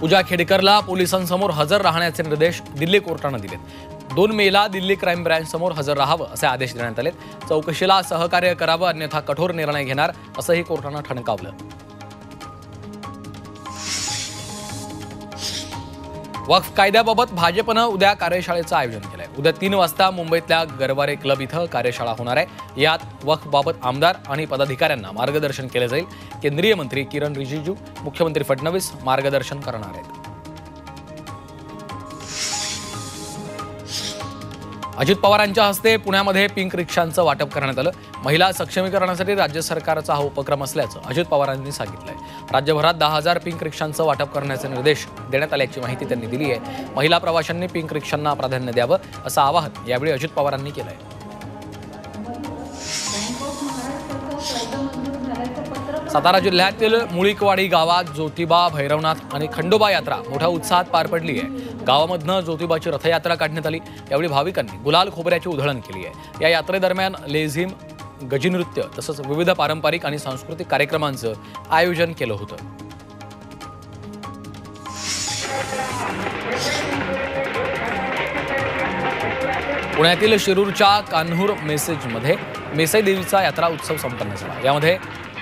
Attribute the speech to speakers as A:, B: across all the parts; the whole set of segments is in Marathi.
A: पूजा खेडेकरला पोलिसांसमोर हजर राहण्याचे निर्देश दिल्ली कोर्टाने दिलेत। 2 मेला दिल्ली क्राईम ब्रँच समोर हजर राहावं असे आदेश देण्यात आले। चौकशीला सहकार्य करावं अन्यथा कठोर निर्णय घेणार असंही कोर्टाने ठणकावलं। वक्फ कायद्याबाबत भाजपनं उद्या कार्यशाळेचं आयोजन केलंय। उद्या 3 वाजता मुंबईतल्या गरवारे क्लब इथं कार्यशाळा होणार आहे। यात वक्फबाबत आमदार आणि पदाधिकाऱ्यांना मार्गदर्शन केलं जाईल। केंद्रीय मंत्री किरण रिजिजू, मुख्यमंत्री फडणवीस मार्गदर्शन करणार आहेत। अजित पवारांच्या हस्ते पुण्यामध्ये पिंक रिक्षांचं वाटप करण्यात आलं। महिला सक्षमीकरणासाठी राज्य सरकारचा हा उपक्रम असल्याचं अजित पवारांनी सांगितलंय। राज्यभरात 10,000 पिंक रिक्षांचं वाटप करण्याचे निर्देश देण्यात आल्याची माहिती त्यांनी दिली आहे। महिला प्रवाशांनी पिंक रिक्षांना प्राधान्य द्यावं असं आवाहन यावेळी अजित पवारांनी केलंय। सातारा जिल्ह्यातील मुळीकवाडी गावात ज्योतिबा, भैरवनाथ आणि खंडोबा यात्रा मोठ्या उत्साहात पार पडली आहे। गावामधनं ज्योतिबाची रथयात्रा काढण्यात आली। यावेळी भाविकांनी गुलाल खोबऱ्याची उधळण केली आहे। या यात्रेदरम्यान लेझिम, गजनृत्य तसंच विविध पारंपरिक आणि सांस्कृतिक कार्यक्रमांचं आयोजन केलं होतं। पुण्यातील शिरूरच्या कान्हूर मेसेजमध्ये मेसई देवीचा यात्रा उत्सव संपन्न झाला। यामध्ये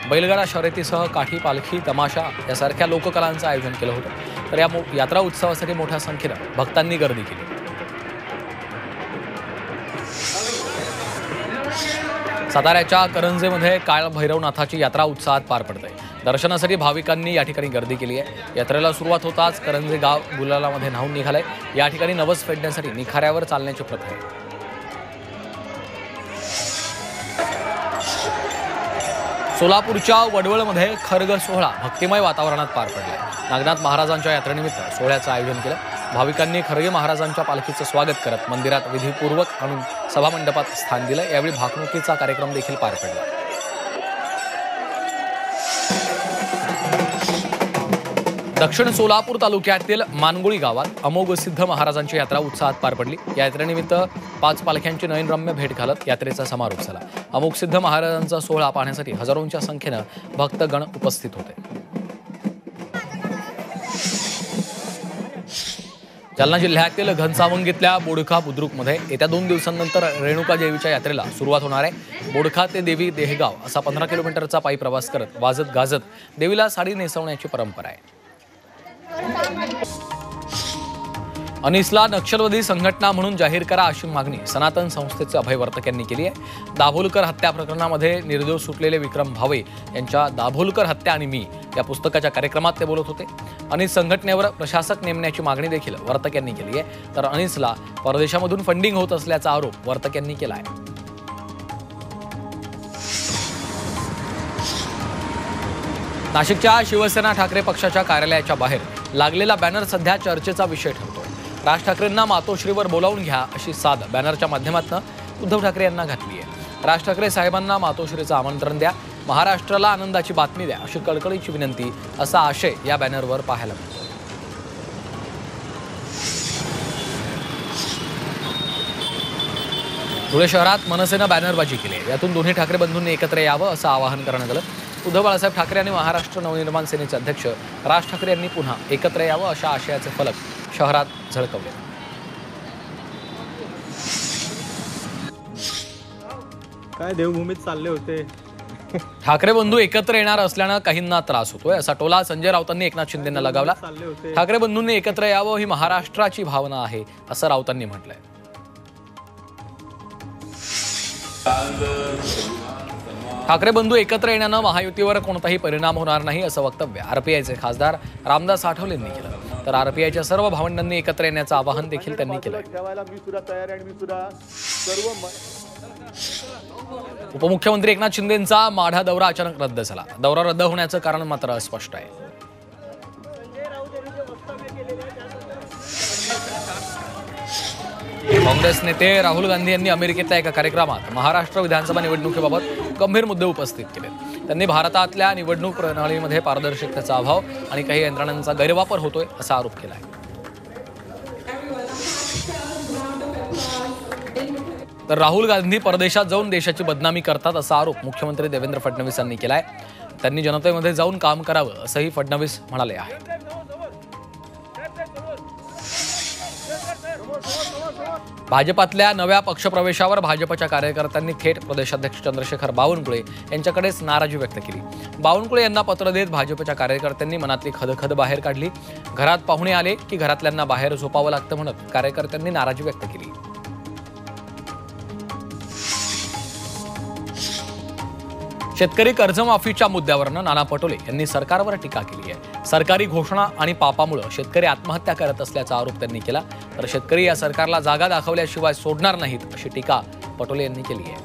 A: बैलगाडा शर्यतीसह काठी, पालखी, तमाशा यासारख्या लोककलांचं आयोजन केलं होतं। तर या यात्रा उत्सवासाठी मोठ्या संख्येनं भक्तांनी गर्दी केली। साताऱ्याच्या करंजेमध्ये काळ भैरवनाथाची यात्रा उत्साहात पार पडते। दर्शनासाठी भाविकांनी या ठिकाणी गर्दी केली आहे। यात्रेला सुरुवात होताच करंजे गाव गुलालामध्ये न्हावून निघालंय। या ठिकाणी नवस फेडण्यासाठी निखाऱ्यावर चालण्याची प्रथा आहे। सोलापूरच्या वडवळमध्ये खर्ग सोहळा भक्तिमय वातावरणात पार पडलाय। नागनाथ महाराजांच्या यात्रेनिमित्त सोहळ्याचं आयोजन केलं। भाविकांनी खर्गे महाराजांच्या पालखीचं स्वागत करत मंदिरात विधीपूर्वक आणून सभामंडपात स्थान दिलं। यावेळी भाकणुकीचा कार्यक्रम देखील पार पडला। दक्षिण सोलापूर तालुक्यातील मानगुळी गावात अमोघ सिद्ध महाराजांची यात्रा उत्साहात पार पडली। या यात्रेनिमित्त 5 पालख्यांची नयनरम्य भेट घालत यात्रेचा समारोप झाला। अमोघ सिद्ध महाराजांचा सोहळा पाहण्यासाठी हजारोंच्या संख्येनं भक्तगण उपस्थित होते। जालना जिल्ह्यातील घनसावंगीतल्या बोडखा बुद्रुकमध्ये येत्या 2 दिवसांनंतर रेणुका देवीच्या यात्रेला सुरुवात होणार आहे। बोडखा ते देवी देहगाव असा 15 किलोमीटरचा पायी प्रवास करत वाजत गाजत देवीला साडी नेसवण्याची परंपरा आहे। अनिसला नक्षलवादी संघटना म्हणून जाहीर करा अशी मागणी सनातन संस्थेचे अभय वर्तक यांनी केली आहे। दाभोलकर हत्या प्रकरणामध्ये निर्दोष सुटलेले विक्रम भावे यांच्या दाभोलकर हत्या आणि मी या पुस्तकाच्या कार्यक्रमात ते बोलत होते। अनिस संघटनेवर प्रशासक नेमण्याची मागणी देखील वर्तक यांनी केली आहे। तर अनिसला परदेशामधून फंडिंग होत असल्याचा आरोप वर्तक यांनी केला आहे। नाशिकच्या शिवसेना ठाकरे पक्षाच्या कार्यालयाच्या बाहेर लागलेला बॅनर सध्या चर्चेचा विषय ठरतोय। राज ठाकरेंना मातोश्रीवर बोलावून घ्या अशी साद बॅनरच्या माध्यमातून उद्धव ठाकरे यांना घातली आहे। राज ठाकरे साहेबांना मातोश्रीचं आमंत्रण द्या, महाराष्ट्राला आनंदाची बातमी द्या अशी कळकळीची विनंती असा आशय या बॅनरवर पाहायला मिळतो। धुळे शहरात मनसेनं बॅनरबाजी केली आहे। यातून दोन्ही ठाकरे बंधूंनी एकत्र यावं असं आवाहन करण्यात आलं। उद्धव बाळासाहेब ठाकरे आणि महाराष्ट्र नवनिर्माण सेनेचे अध्यक्ष राज ठाकरे यांनी पुन्हा एकत्र यावं अशा आशयाचे फलक शहरात झळकवले।
B: काय देवभूमीत चालले होते।
A: ठाकरे बंधू एकत्र येणार असल्यानं काहींना त्रास होतोय असा टोला संजय राऊतांनी एकनाथ शिंदेंना लगावला। ठाकरे बंधूंनी एकत्र यावं ही महाराष्ट्राची भावना आहे असं राऊतांनी म्हटलंय। ठाकरे बंधू एकत्र येण्यानं महायुतीवर कोणताही परिणाम होणार नाही असं वक्तव्य आरपीआयचे खासदार रामदास आठवले यांनी केलं। तर आरपीआयच्या सर्व भावंडांनी एकत्र येण्याचं आवाहन देखील त्यांनी केलं। उपमुख्यमंत्री एकनाथ शिंदेंचा माढा दौरा अचानक रद्द झाला। दौरा रद्द होण्याचं कारण मात्र अस्पष्ट आहे। काँग्रेस नेते राहुल गांधी यांनी अमेरिकेतल्या एका कार्यक्रमात महाराष्ट्र विधानसभा निवडणुकीबाबत गंभीर मुद्दे उपस्थित केले। त्यांनी भारतातल्या निवडणूक प्रणालीमध्ये पारदर्शकतेचा अभाव आणि काही यंत्रणांचा गैरवापर होतोय असा आरोप केला आहे। तर राहुल गांधी परदेशात जाऊन देशाची बदनामी करतात असा आरोप मुख्यमंत्री देवेंद्र फडणवीस यांनी केलाय। त्यांनी जनतेमध्ये जाऊन काम करावं असंही फडणवीस म्हणाले आहेत। भाजपातल्या नव्या पक्षप्रवेशावर भाजपच्या कार्यकर्त्यांनी थेट प्रदेशाध्यक्ष चंद्रशेखर बावनकुळे यांच्याकडेच नाराजी व्यक्त केली। बावनकुळे यांना पत्र देत भाजपच्या कार्यकर्त्यांनी मनातली खदखद बाहेर काढली। घरात पाहुणे आले की घरातल्यांना बाहेर झोपावं लागतं म्हणत कार्यकर्त्यांनी नाराजी व्यक्त केली। शेतकरी कर्जमाफीच्या मुद्द्यावरनं नाना पटोले यांनी सरकारवर टीका केली आहे। सरकारी घोषणा आणि पापामुळे शेतकरी आत्महत्या करत असल्याचा आरोप त्यांनी केला। तर शेतकरी या सरकारला जागा दाखवल्याशिवाय सोडणार नाहीत अशी टीका पटोले यांनी केली आहे।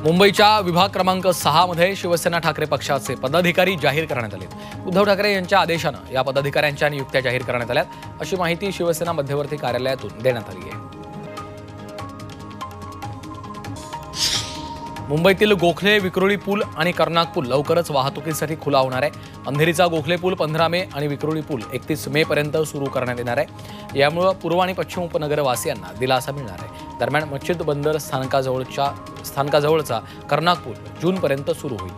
A: मुंबईच्या विभाग क्रमांक 6 मध्ये शिवसेना ठाकरे पक्षाचे पदाधिकारी जाहीर करण्यात आले। उद्धव ठाकरे यांच्या आदेशानं या पदाधिकाऱ्यांच्या नियुक्त्या जाहीर करण्यात आल्यात अशी माहिती शिवसेना मध्यवर्ती कार्यालयातून देण्यात आली आहे। मुंबईतील गोखले विक्रोळी पूल आणि कर्नाक पूल लवकरच वाहतुकीसाठी खुला होणार आहे। अंधेरीचा गोखले पूल 15 मे आणि विक्रोळी पूल 31 मे पर्यंत सुरू करण्यात येणार आहे। यामुळे पूर्व आणि पश्चिम उपनगरवासियांना दिलासा मिळणार आहे। दरम्यान मच्छिद बंदर स्थानकाजवळचा कर्नाक पूल जूनपर्यंत सुरू होईल।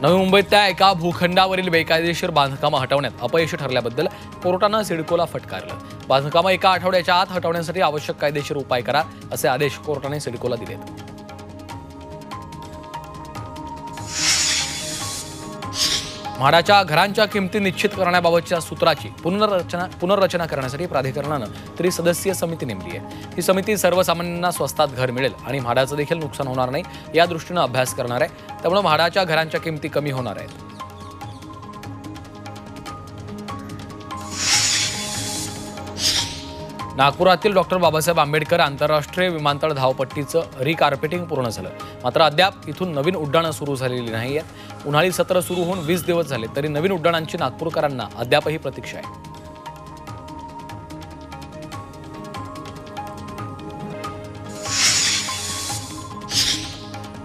A: नवी मुंबईतल्या एका भूखंडावरील बेकायदेशीर बांधकामं हटवण्यात अपयश ठरल्याबद्दल कोर्टानं सिडकोला फटकारलं। बांधकामं एका आठवड्याच्या आत हटवण्यासाठी आवश्यक कायदेशीर उपाय करा असे आदेश कोर्टाने सिडकोला दिलेत। म्हाडाच्या घरांच्या किमती निश्चित करण्याबाबतच्या सूत्राची पुनर्रचना करण्यासाठी प्राधिकरणानं त्रिसदस्यीय समिती नेमली आहे। ही समिती सर्वसामान्यांना स्वस्तात घर मिळेल आणि म्हाडाचं देखील नुकसान होणार नाही या दृष्टीनं अभ्यास करणार आहे। त्यामुळे म्हाडाच्या घरांच्या किमती कमी होणार आहेत। नागपुरातील डॉक्टर बाबासाहेब आंबेडकर आंतरराष्ट्रीय विमानतळ धावपट्टीचं रिकार्पेटिंग पूर्ण झालं। मात्र अद्याप इथून नवीन उड्डाणं सुरू झालेली नाही आहेत। उन्हाळी सत्र सुरू होऊन 20 दिवस झाले तरी नवीन उड्डाणांची नागपूरकरांना अद्यापही प्रतीक्षा आहे।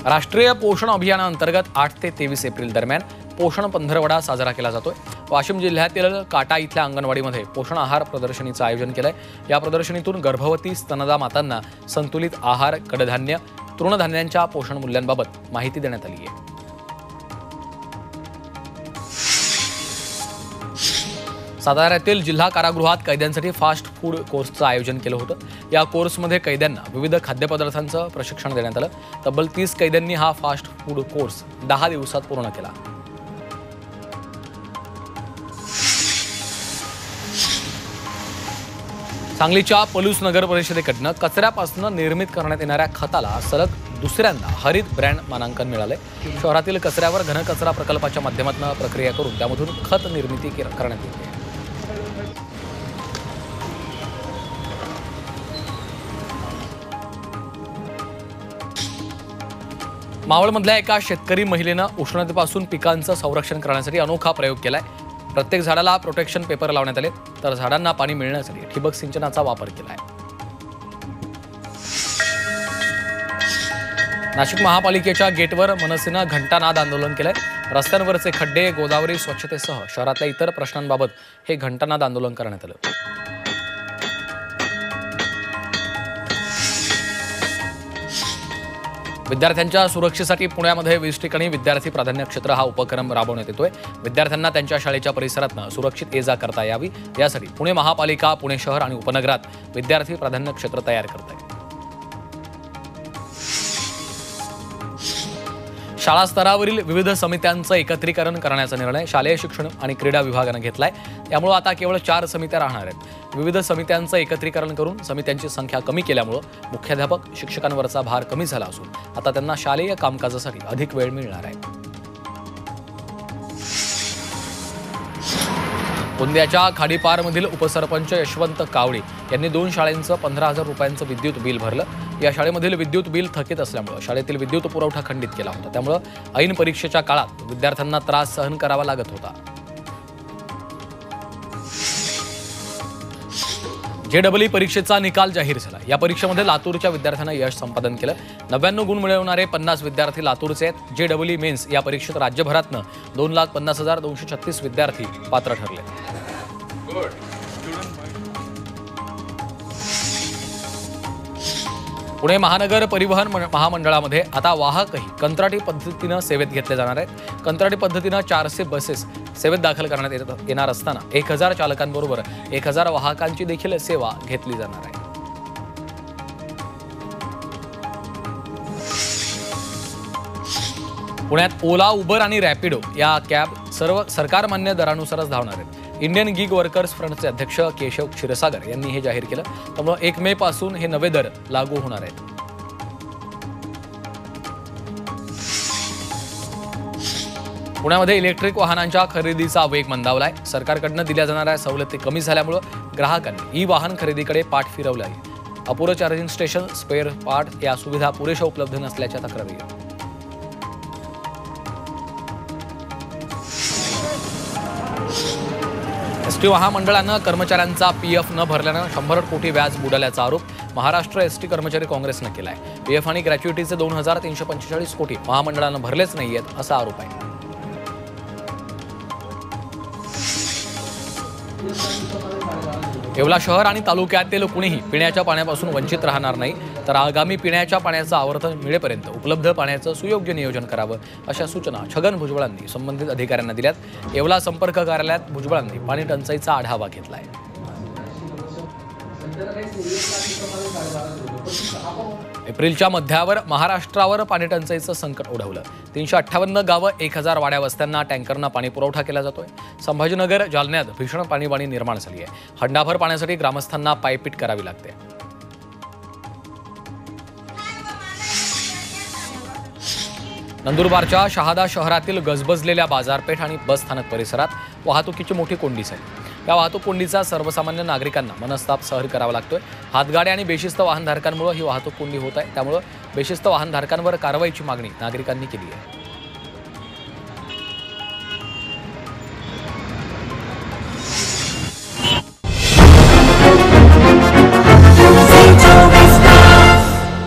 A: राष्ट्रीय पोषण अभियानाअंतर्गत 8 ते 23 एप्रिल दरम्यान पोषण पंधरवडा साजरा केला जातोय। वाशिम जिल्ह्यातील काटा इथल्या अंगणवाडीमध्ये पोषण आहार प्रदर्शनीचं आयोजन केलंय। या प्रदर्शनीतून गर्भवती स्तनदा मातांना संतुलित आहार, कडधान्य, तृणधान्यांच्या पोषण मूल्यांबाबत माहिती देण्यात आली आहे। साताऱ्यातील जिल्हा कारागृहात कैद्यांसाठी फास्ट फूड कोर्सचं आयोजन केलं होतं। या कोर्समध्ये कैद्यांना विविध खाद्यपदार्थांचं प्रशिक्षण देण्यात आलं। तब्बल 30 कैद्यांनी हा फास्ट फूड कोर्स 10 दिवसात पूर्ण केला। सांगलीच्या पलूस नगर परिषदेकडनं कचऱ्यापासून निर्मित करण्यात येणाऱ्या खताला सलग दुसऱ्यांदा हरित ब्रँड मानांकन मिळालंय। शहरातील कचऱ्यावर घनकचरा प्रकल्पाच्या माध्यमातून प्रक्रिया करून त्यामधून खत निर्मिती करण्यात येते। मावळमधल्या एका शेतकरी महिलेनं उष्णतेपासून पिकांचं संरक्षण करण्यासाठी अनोखा प्रयोग केलाय। प्रत्येक झाडाला प्रोटेक्शन पेपर लावण्यात आले तर झाडांना पाणी मिळण्यासाठी ठिबक सिंचनाचा वापर केलाय। नाशिक महापालिकेच्या गेटवर मनसेनं घंटानाद आंदोलन केलंय। रस्त्यांवरचे खड्डे, गोदावरी स्वच्छतेसह शहरातल्या इतर प्रश्नांबाबत हे घंटानाद आंदोलन करण्यात आलं। विद्यार्थ्यांच्या सुरक्षेसाठी पुण्यामध्ये 20 ठिकाणी विद्यार्थी प्राधान्य क्षेत्र हा उपक्रम राबवण्यात येतोय। विद्यार्थ्यांना त्यांच्या शाळेच्या परिसरातनं सुरक्षित ये जा करता यावी यासाठी पुणे महापालिका, पुणे शहर आणि उपनगरात विद्यार्थी प्राधान्य क्षेत्र तयार करत आहे। शाळा स्तरावरील विविध समित्यांचं एकत्रीकरण करण्याचा निर्णय शालेय शिक्षण आणि क्रीडा विभागानं घेतलाय। त्यामुळे आता केवळ 4 समित्या राहणार आहेत। विविध समित्यांचं एकत्रीकरण करून समित्यांची संख्या कमी केल्यामुळे मुख्याध्यापक, शिक्षकांवरचा भार कमी झाला असून आता त्यांना शालेय कामकाजासाठी अधिक वेळ मिळणार आहे। गोंदियाच्या खाडीपारमधील उपसरपंच यशवंत कावळे यांनी 2 शाळांचं 15,000 रुपयांचं विद्युत बिल भरलं। या शाळेमधील विद्युत बिल थकीत असल्यामुळे शाळेतील विद्युत पुरवठा खंडित केला होता। त्यामुळे ऐन परीक्षेच्या काळात विद्यार्थ्यांना त्रास सहन करावा लागत होता। JEE परीक्षेचा निकाल जाहीर झाला। या परीक्षेमध्ये लातूरच्या विद्यार्थ्यांना यश संपादन केलं। 99 गुण मिळवणारे 50 विद्यार्थी लातूरचे आहेत। JEE मेन्स या परीक्षेत राज्यभरातनं 2,50,236 विद्यार्थी पात्र ठरले। पुणे महानगर परिवहन महामंडळामध्ये आता वाहकही कंत्राटी पद्धतीनं सेवेत घेतले जाणार आहेत। कंत्राटी पद्धतीनं 400 बसेस सेवेत दाखल करण्यात येणार असताना 1000 चालकांबरोबर 1000 वाहकांची देखील सेवा घेतली जाणार आहे। पुण्यात ओला, उबर आणि रॅपिडो या कॅब सर्व सरकारमान्य दरानुसारच धावणार आहेत। इंडियन गिग वर्कर्स फ्रंटचे अध्यक्ष केशव क्षीरसागर यांनी हे जाहीर केलं। त्यामुळे 1 मे पासून हे नवे दर लागू होणार आहेत। पुण्यामध्ये इलेक्ट्रिक वाहनांच्या खरेदीचा वेग मंदावलाय। सरकारकडून दिल्या जाणाऱ्या सवलती कमी झाल्यामुळे ग्राहकांनी ई वाहन खरेदीकडे पाठ फिरवला आहे। अपुरं चार्जिंग स्टेशन, स्पेअर पार्ट या सुविधा पुरेशा उपलब्ध नसल्याच्या तक्रारी आहेत। एसटी महामंडळानं कर्मचाऱ्यांचा पीएफ न भरल्यानं 100 कोटी व्याज बुडाल्याचा आरोप महाराष्ट्र एसटी कर्मचारी काँग्रेसनं केलाय। पीएफ आणि ग्रॅच्युइटीचे 2345 कोटी महामंडळानं भरलेच नाहीयेत असा आरोप आहे। येवला शहर आणि तालुक्यातील कुणीही पिण्याच्या पाण्यापासून वंचित राहणार नाही, तर आगामी पिण्याच्या पाण्याचं आवर्तन मिळेपर्यंत उपलब्ध पाण्याचं सुयोग्य नियोजन करावं अशा सूचना छगन भुजबळांनी संबंधित अधिकाऱ्यांना दिल्यात। येवला संपर्क कार्यालयात भुजबळांनी पाणी टंचाईचा आढावा घेतलाय। एप्रिलच्या मध्यावर महाराष्ट्रावर पाणी टंचाईचं संकट ओढवलं। 358 गावं, 1000 वाड्या वस्त्यांना टँकरनं पाणी पुरवठा केला जातोय। संभाजीनगर, जालन्यात भीषण पाणीबाणी निर्माण झाली आहे। हंडाभर पाण्यासाठी ग्रामस्थांना पायपीट करावी लागते। नंदुरबारच्या शहादा शहरातील गजबजलेल्या बाजारपेठ आणि बस स्थानक परिसरात वाहतुकीची मोठी कोंडी झाली। या वाहतूक कोंडीचा सर्वसामान्य नागरिकांना मनस्ताप सहन करावा लागतोय। हातगाड्या आणि बेशिस्त वाहनधारकांमुळे ही वाहतूक कोंडी होत आहे। त्यामुळे बेशिस्त वाहनधारकांवर कारवाईची मागणी नागरिकांनी केली आहे।